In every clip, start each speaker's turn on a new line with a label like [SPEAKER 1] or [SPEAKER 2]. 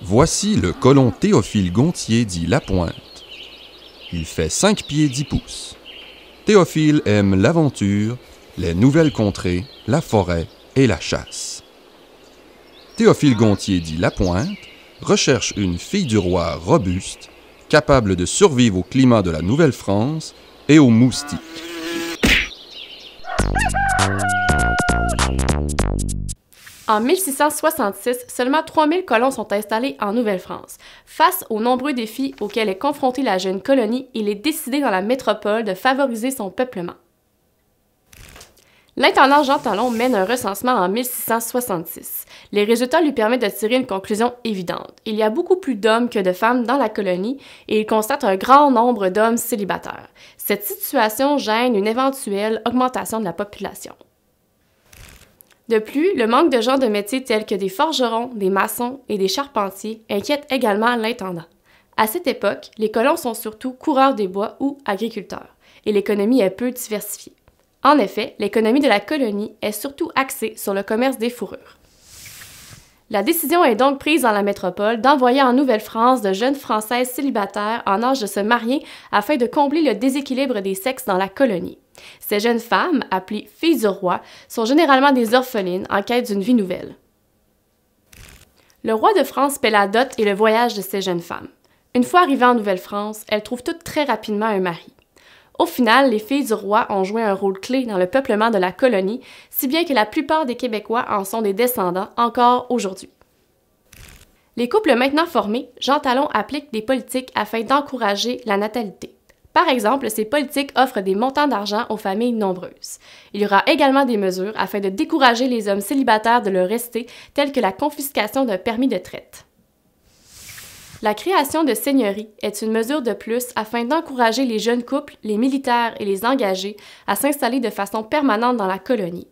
[SPEAKER 1] Voici le colon Théophile Gontier dit Lapointe. Il fait 5 pieds 10 pouces. Théophile aime l'aventure, les nouvelles contrées, la forêt et la chasse. Théophile Gontier dit Lapointe recherche une fille du roi robuste, capable de survivre au climat de la Nouvelle-France et aux moustiques.
[SPEAKER 2] En 1666, seulement 3000 colons sont installés en Nouvelle-France. Face aux nombreux défis auxquels est confrontée la jeune colonie, il est décidé dans la métropole de favoriser son peuplement. L'intendant Jean Talon mène un recensement en 1666. Les résultats lui permettent de tirer une conclusion évidente. Il y a beaucoup plus d'hommes que de femmes dans la colonie et il constate un grand nombre d'hommes célibataires. Cette situation gêne une éventuelle augmentation de la population. De plus, le manque de gens de métiers tels que des forgerons, des maçons et des charpentiers inquiète également l'intendant. À cette époque, les colons sont surtout coureurs des bois ou agriculteurs, et l'économie est peu diversifiée. En effet, l'économie de la colonie est surtout axée sur le commerce des fourrures. La décision est donc prise dans la métropole d'envoyer en Nouvelle-France de jeunes Françaises célibataires en âge de se marier afin de combler le déséquilibre des sexes dans la colonie. Ces jeunes femmes, appelées filles du roi, sont généralement des orphelines en quête d'une vie nouvelle. Le roi de France paie la dot et le voyage de ces jeunes femmes. Une fois arrivées en Nouvelle-France, elles trouvent toutes très rapidement un mari. Au final, les filles du roi ont joué un rôle clé dans le peuplement de la colonie, si bien que la plupart des Québécois en sont des descendants encore aujourd'hui. Les couples maintenant formés, Jean Talon applique des politiques afin d'encourager la natalité. Par exemple, ces politiques offrent des montants d'argent aux familles nombreuses. Il y aura également des mesures afin de décourager les hommes célibataires de le rester, telles que la confiscation d'un permis de traite. La création de seigneuries est une mesure de plus afin d'encourager les jeunes couples, les militaires et les engagés à s'installer de façon permanente dans la colonie.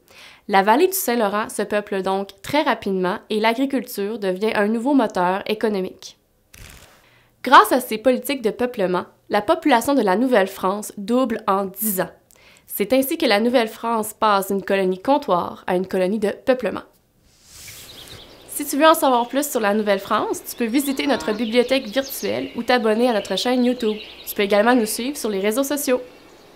[SPEAKER 2] La vallée du Saint-Laurent se peuple donc très rapidement et l'agriculture devient un nouveau moteur économique. Grâce à ces politiques de peuplement, la population de la Nouvelle-France double en 10 ans. C'est ainsi que la Nouvelle-France passe d'une colonie comptoir à une colonie de peuplement. Si tu veux en savoir plus sur la Nouvelle-France, tu peux visiter notre bibliothèque virtuelle ou t'abonner à notre chaîne YouTube. Tu peux également nous suivre sur les réseaux sociaux.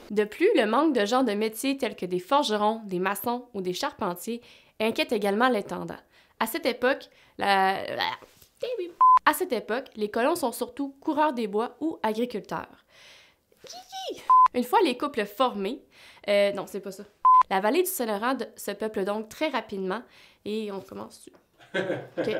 [SPEAKER 2] De plus, le manque de gens de métiers tels que des forgerons, des maçons ou des charpentiers inquiète également l'intendant. À cette époque, les colons sont surtout coureurs des bois ou agriculteurs. Une fois les couples formés, non, c'est pas ça. La vallée du Saint-Laurent se peuple donc très rapidement et on commence. OK.